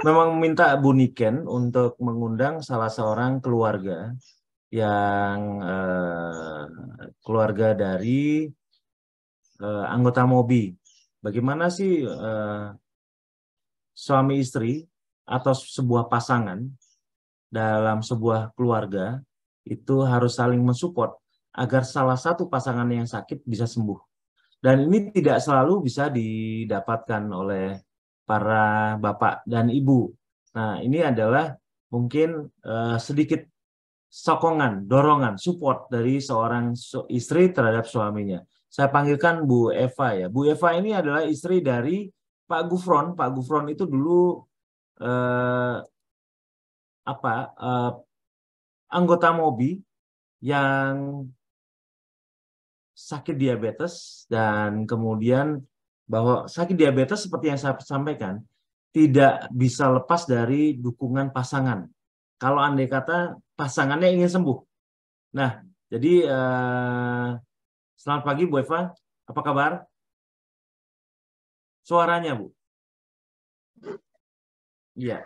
memang minta Bu Niken untuk mengundang salah seorang keluarga yang keluarga dari anggota MOBI. Bagaimana sih suami istri atau sebuah pasangan dalam sebuah keluarga itu harus saling mensupport agar salah satu pasangan yang sakit bisa sembuh. Dan ini tidak selalu bisa didapatkan oleh para bapak dan ibu. Nah, ini adalah mungkin sedikit sokongan, dorongan, support dari seorang istri terhadap suaminya. Saya panggilkan Bu Eva ya. Bu Eva ini adalah istri dari Pak Gufron. Pak Gufron itu dulu eh, anggota MOBI yang sakit diabetes dan kemudian bahwa sakit diabetes seperti yang saya sampaikan tidak bisa lepas dari dukungan pasangan. Kalau andai kata pasangannya ingin sembuh. Nah, jadi selamat pagi Bu Eva, apa kabar? Suaranya Bu. Iya.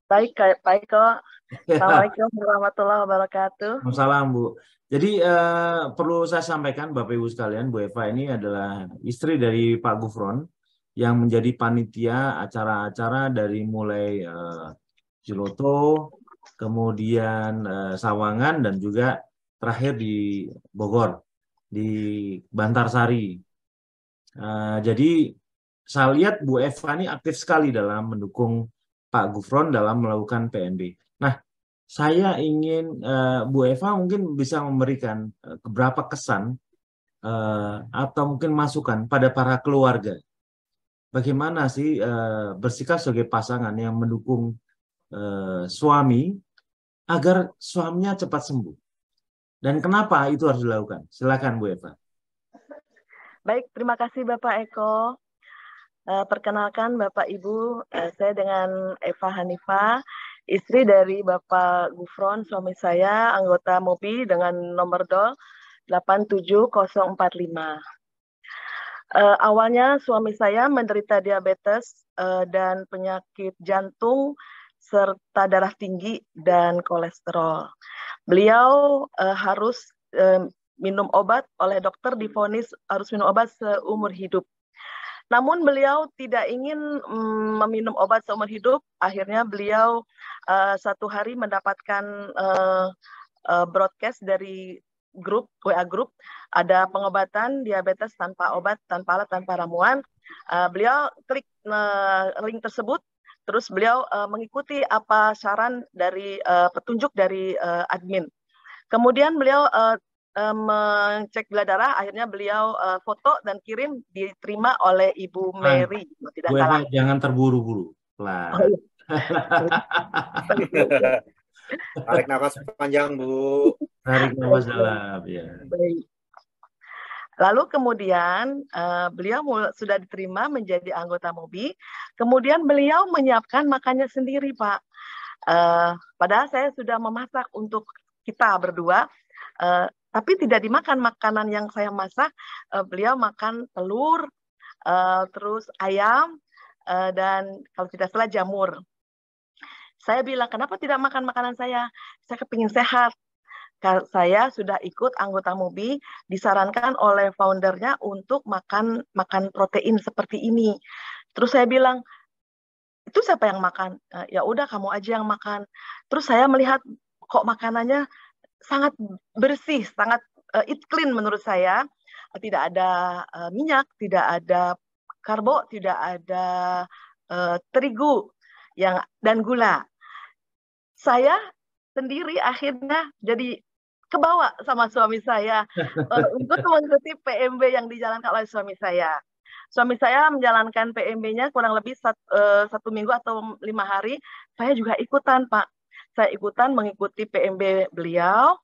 Baik, baik kok. Assalamualaikum warahmatullahi wabarakatuh. Salam Bu. Jadi perlu saya sampaikan Bapak Ibu sekalian, Bu Eva ini adalah istri dari Pak Gufron yang menjadi panitia acara-acara dari mulai Ciloto, kemudian Sawangan dan juga terakhir di Bogor, di Bantarsari. Jadi saya lihat Bu Eva ini aktif sekali dalam mendukung Pak Gufron dalam melakukan PMB. Nah, saya ingin Bu Eva mungkin bisa memberikan beberapa kesan atau mungkin masukan pada para keluarga. Bagaimana sih bersikap sebagai pasangan yang mendukung suami agar suaminya cepat sembuh. Dan kenapa itu harus dilakukan? Silakan Bu Eva. Baik, terima kasih Bapak Eko. Perkenalkan Bapak Ibu, saya dengan Eva Hanifah, istri dari Bapak Gufron, suami saya, anggota MOBI dengan nomor DOL 87045. Awalnya suami saya menderita diabetes dan penyakit jantung serta darah tinggi dan kolesterol. Beliau harus minum obat oleh dokter, divonis harus minum obat seumur hidup. Namun beliau tidak ingin meminum obat seumur hidup. Akhirnya beliau satu hari mendapatkan broadcast dari WA grup, ada pengobatan diabetes tanpa obat, tanpa alat, tanpa ramuan. Beliau klik link tersebut, terus beliau mengikuti apa saran dari petunjuk dari admin. Kemudian beliau mengecek gula darah, akhirnya beliau foto dan kirim, diterima oleh Ibu Mary. Bu Eva jangan terburu-buru. Oh, iya. Tarik nafas panjang, Bu. Tarik nafas dalam, ya. Baik. Lalu kemudian beliau sudah diterima menjadi anggota MOBI. Kemudian beliau menyiapkan makannya sendiri, Pak. Padahal saya sudah memasak untuk kita berdua, tapi tidak dimakan makanan yang saya masak. Beliau makan telur, terus ayam, dan kalau tidak salah jamur. Saya bilang, kenapa tidak makan makanan saya? Saya kepingin sehat. Saya sudah ikut anggota MOBI, disarankan oleh foundernya untuk makan protein seperti ini. Terus saya bilang, itu siapa yang makan? Ya udah kamu aja yang makan. Terus saya melihat kok makanannya sangat bersih, sangat eat clean menurut saya. Tidak ada minyak, tidak ada karbo, tidak ada terigu dan gula. Saya sendiri akhirnya jadi kebawa sama suami saya untuk mengikuti PMB yang dijalankan oleh suami saya. Suami saya menjalankan PMB-nya kurang lebih 1 minggu atau 5 hari. Saya juga ikutan, Pak. Saya ikutan mengikuti PMB beliau.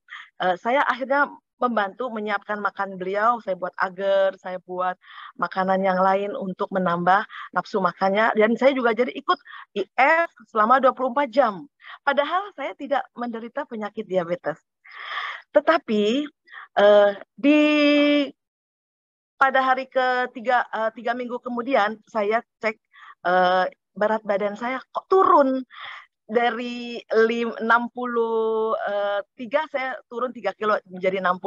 Saya akhirnya membantu menyiapkan makan beliau. Saya buat agar, saya buat makanan yang lain untuk menambah nafsu makannya. Dan saya juga jadi ikut IF selama 24 jam. Padahal saya tidak menderita penyakit diabetes. Tetapi pada hari ketiga, 3 minggu kemudian saya cek berat badan saya kok turun. Dari 63 saya turun 3 kilo menjadi 60.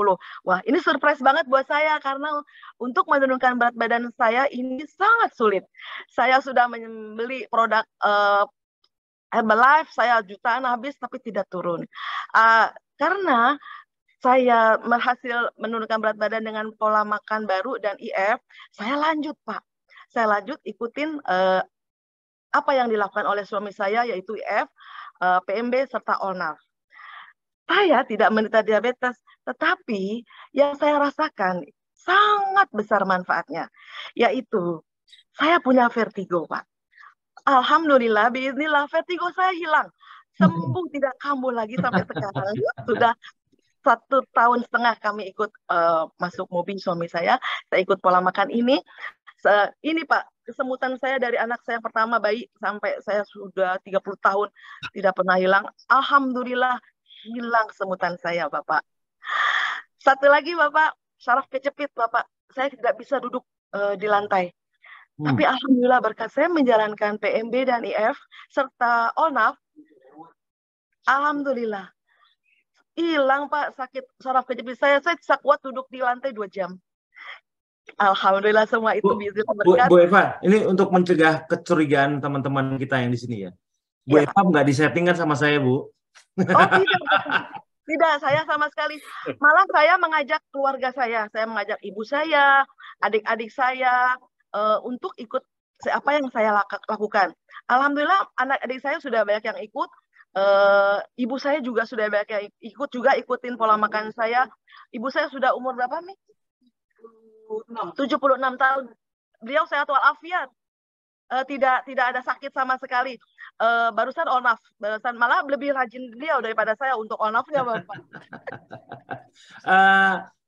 Wah, ini surprise banget buat saya karena untuk menurunkan berat badan saya ini sangat sulit. Saya sudah membeli produk Herbalife, saya jutaan habis tapi tidak turun. Karena saya berhasil menurunkan berat badan dengan pola makan baru dan IF, saya lanjut, Pak. Saya lanjut ikutin apa yang dilakukan oleh suami saya, yaitu IF, PMB, serta ONAF. Saya tidak menderita diabetes, tetapi yang saya rasakan sangat besar manfaatnya, yaitu saya punya vertigo, Pak. Alhamdulillah, biiznillah, vertigo saya hilang. Sembuh, tidak kambuh lagi sampai sekarang. Sudah 1,5 tahun kami ikut masuk mobil suami saya ikut pola makan ini. Ini Pak, kesemutan saya dari anak saya yang pertama bayi sampai saya sudah 30 tahun tidak pernah hilang. Alhamdulillah hilang kesemutan saya, Bapak. Satu lagi, Bapak, saraf kejepit, Bapak. Saya tidak bisa duduk di lantai. Tapi alhamdulillah berkat saya menjalankan PMB dan IF serta ONAF, alhamdulillah hilang, Pak, sakit saraf kejepit saya. Saya bisa kuat duduk di lantai 2 jam. Alhamdulillah semua itu bisa berkat. Bu Eva, ini untuk mencegah kecurigaan teman-teman kita yang di sini ya. Bu Eva nggak disettingkan sama saya, Bu. Oh tidak, saya sama sekali. Malah saya mengajak keluarga saya mengajak ibu saya, adik-adik saya untuk ikut apa yang saya lakukan. Alhamdulillah anak-adik saya sudah banyak yang ikut. Ibu saya juga sudah banyak yang ikut juga ikutin pola makan saya. Ibu saya sudah umur berapa nih? 76 tahun. Beliau sehat walafiat. Tidak ada sakit sama sekali. Barusan ONAF, malah lebih rajin beliau daripada saya untuk ONAF-nya, Bapak.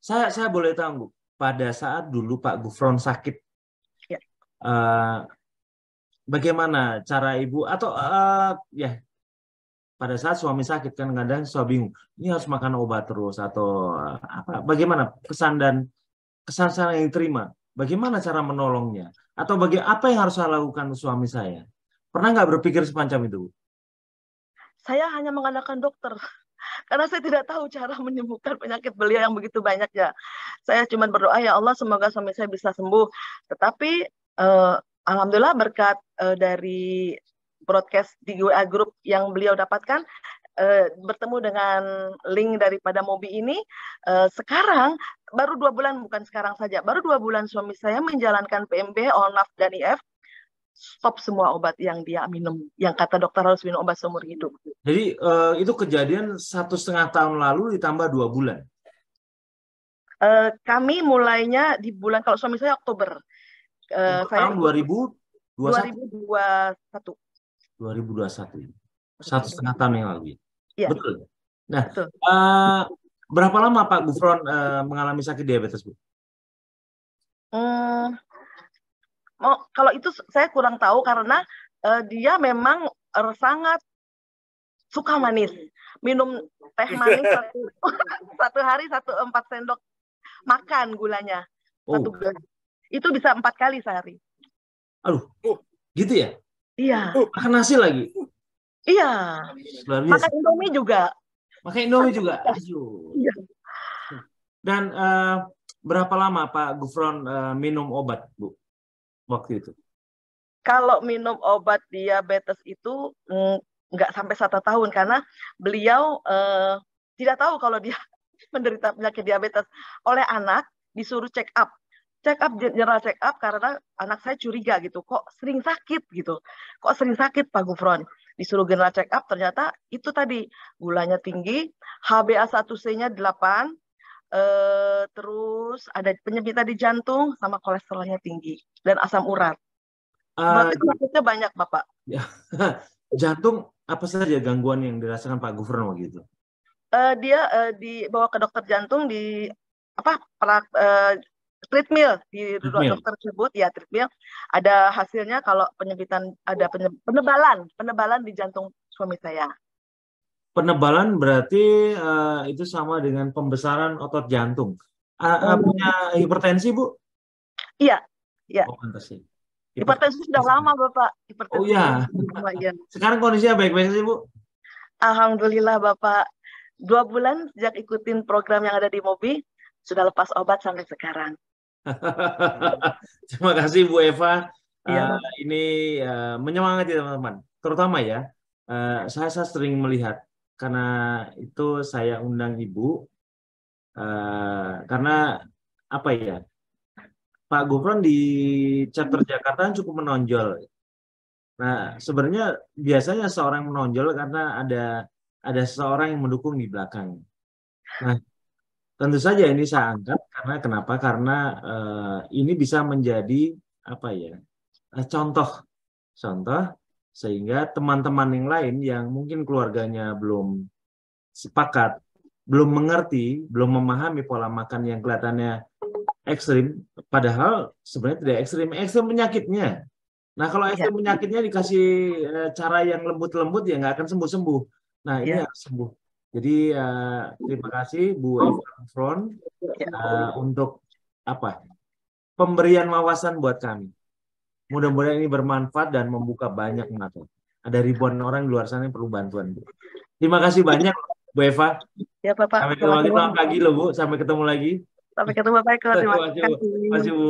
Saya boleh tahu, Bu, pada saat dulu Pak Gufron sakit, ya. Bagaimana cara Ibu atau ya pada saat suami sakit kan kadang suami bingung, ini harus makan obat terus atau apa? Bagaimana kesan saya yang diterima? Bagaimana cara menolongnya? Atau apa yang harus saya lakukan suami saya? Pernah nggak berpikir semacam itu? Saya hanya mengandalkan dokter. Karena saya tidak tahu cara menyembuhkan penyakit beliau yang begitu banyak ya. Saya cuma berdoa, ya Allah semoga suami saya bisa sembuh. Tetapi alhamdulillah berkat dari broadcast di WA Group yang beliau dapatkan, bertemu dengan link daripada Mobi ini, sekarang baru 2 bulan, bukan sekarang saja, baru 2 bulan suami saya menjalankan PMB, ONAF, dan IF, stop semua obat yang dia minum, yang kata dokter harus minum obat seumur hidup. Jadi itu kejadian 1,5 tahun lalu ditambah 2 bulan? Kami mulainya di bulan, kalau suami saya Oktober. Tahun 2021? 2021. 2021. 1,5 tahun yang lalu. Ya. Betul. Nah, betul. Berapa lama Pak Gufron mengalami sakit diabetes, Bu? Kalau itu saya kurang tahu karena dia memang sangat suka manis. Minum teh manis satu hari 4 sendok makan gulanya. Satu gelas. Itu bisa 4 kali sehari. Aduh, gitu ya? Iya. Makan nasi lagi? Iya. Makan Indomie juga. Makan Indomie juga? Iya. Dan berapa lama Pak Gufron minum obat, Bu, waktu itu? Kalau minum obat diabetes itu nggak sampai 1 tahun karena beliau tidak tahu kalau dia menderita penyakit diabetes. Oleh anak disuruh check up general check up karena anak saya curiga gitu, kok sering sakit gitu, kok sering sakit Pak Gufron. Disuruh general check up, ternyata itu tadi gulanya tinggi, HbA1c-nya 8, terus ada penyempitan di jantung sama kolesterolnya tinggi dan asam urat. Berarti penyakitnya banyak, Bapak. Ya. Jantung apa saja gangguan yang dirasakan Pak Gufron waktu itu? Dia dibawa ke dokter jantung di treadmill di dokter tersebut ya, treadmill. Ada hasilnya kalau penyempitan, ada penebalan di jantung suami saya. Penebalan berarti itu sama dengan pembesaran otot jantung. Punya hipertensi, Bu? Iya. Oh, pantas sih. Hipertensi sudah lama, Bapak. Oh Hipertensi ya, lama, ya. sekarang kondisinya baik-baik sih, Bu? Alhamdulillah, Bapak. 2 bulan sejak ikutin program yang ada di Mobi, sudah lepas obat sampai sekarang. Terima kasih Bu Eva. Iya, Ini menyemangati teman-teman. Terutama ya, saya sering melihat karena itu saya undang Ibu karena apa ya, Pak Gufron di chapter Jakarta cukup menonjol. Nah, sebenarnya biasanya seorang menonjol karena ada seseorang yang mendukung di belakang. Nah, tentu saja ini saya angkat karena kenapa? Karena ini bisa menjadi apa ya? Contoh sehingga teman-teman yang lain yang mungkin keluarganya belum sepakat, belum mengerti, belum memahami pola makan yang kelihatannya ekstrim, padahal sebenarnya tidak ekstrim, ekstrim penyakitnya. Nah, kalau ekstrim penyakitnya dikasih cara yang lembut-lembut ya nggak akan sembuh-sembuh. Nah, ini harus sembuh. Jadi terima kasih Bu Eva Gufron untuk apa? Pemberian wawasan buat kami. Mudah-mudahan ini bermanfaat dan membuka banyak mata. Ada ribuan orang di luar sana yang perlu bantuan, Bu. Terima kasih banyak, Bu Eva. Ya, Bapak. Sampai ketemu lagi, Bu. Sampai ketemu lagi. Sampai ketemu, Bapak Eko. Terima kasih. Terima kasih, Bu.